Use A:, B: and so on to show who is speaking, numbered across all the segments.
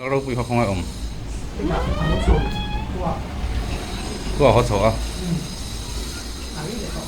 A: เราปุยเขาคงไม่อม
B: cái nào ăn một số của
A: ก็เขาโถอ่ะ
B: ăn ít để không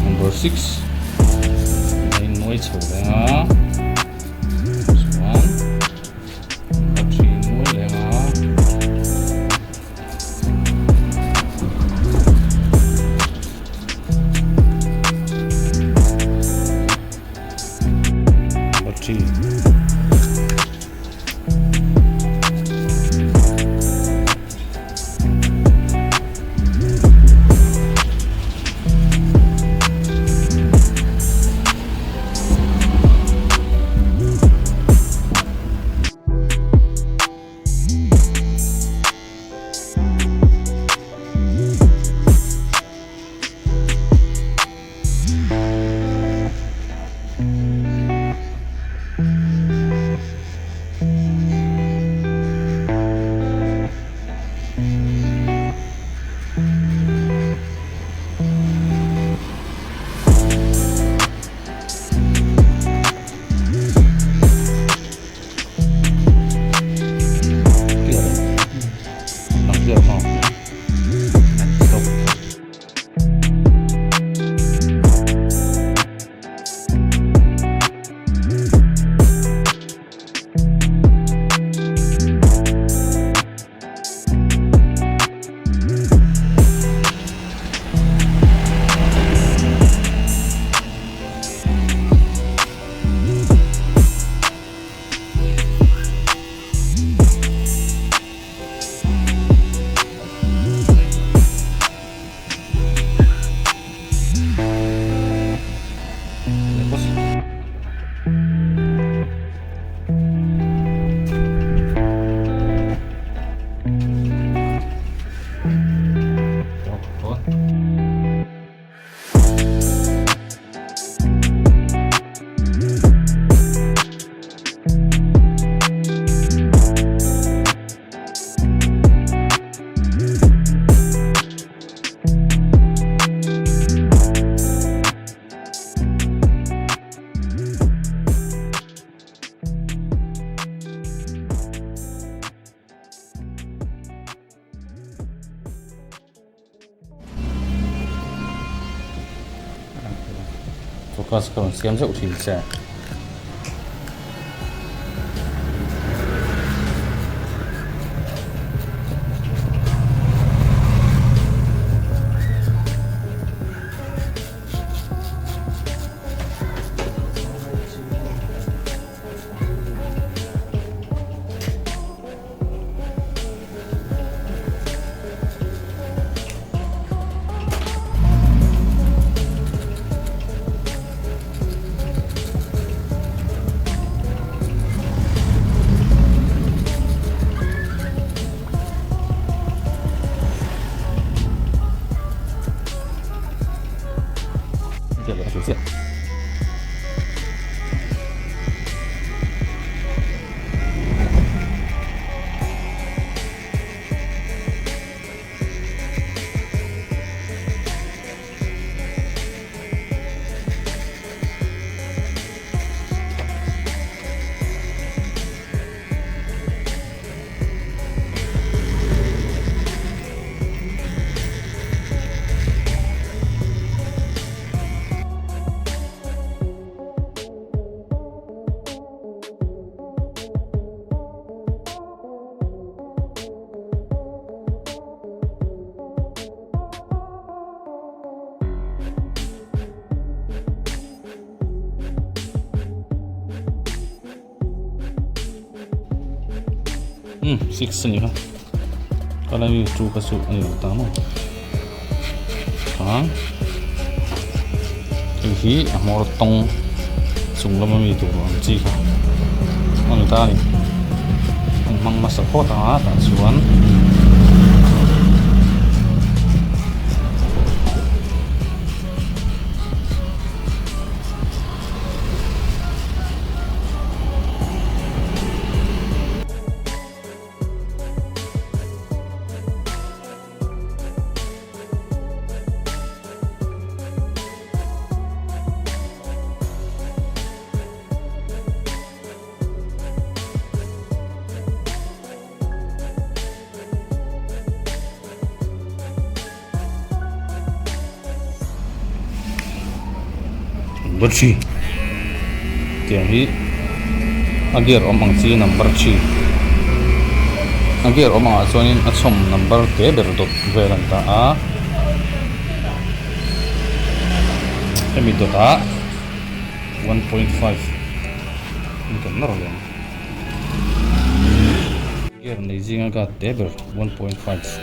A: number 6 ในหน่วยโฉเลยนะ1 number 3หน่วยเลยนะnumber 3Fokus kalau siam saya udah bisa. 6 ni ha kalau ni tu kasu ni utama ha hi amor tong sung lama mi tu chi ka ang ta ni mang masak ko ta ta suan berci tiang hi ager omang chi number chi ager omang chuanin a chom number te ber dot velan ta a emi dot a 1.5 kan nar lo ager nei jinga ka te ber 1.5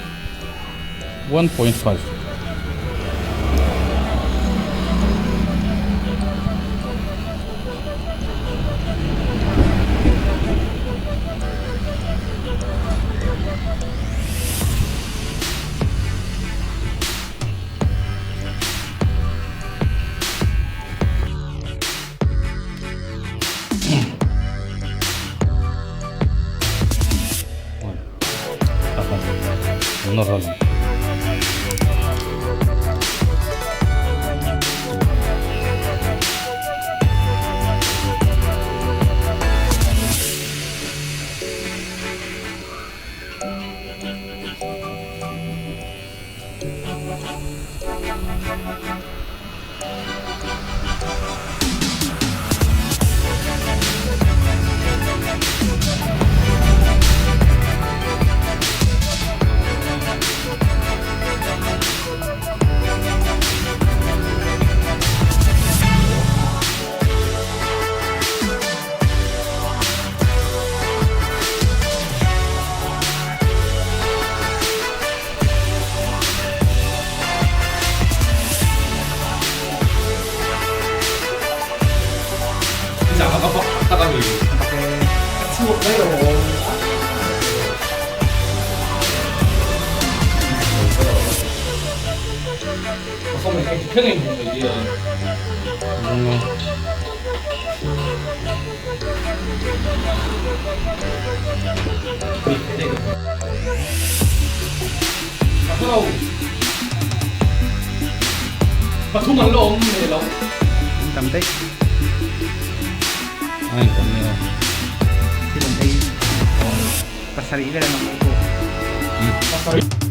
A: normal
B: pakai cuok kayo không phải cái thức hình của người gì rồi bắt thùng ăn lộn này lộn
C: cầm tích
A: ai cầm nhiều
C: thì cầm tích pasari ka lang ng buko.
B: sorry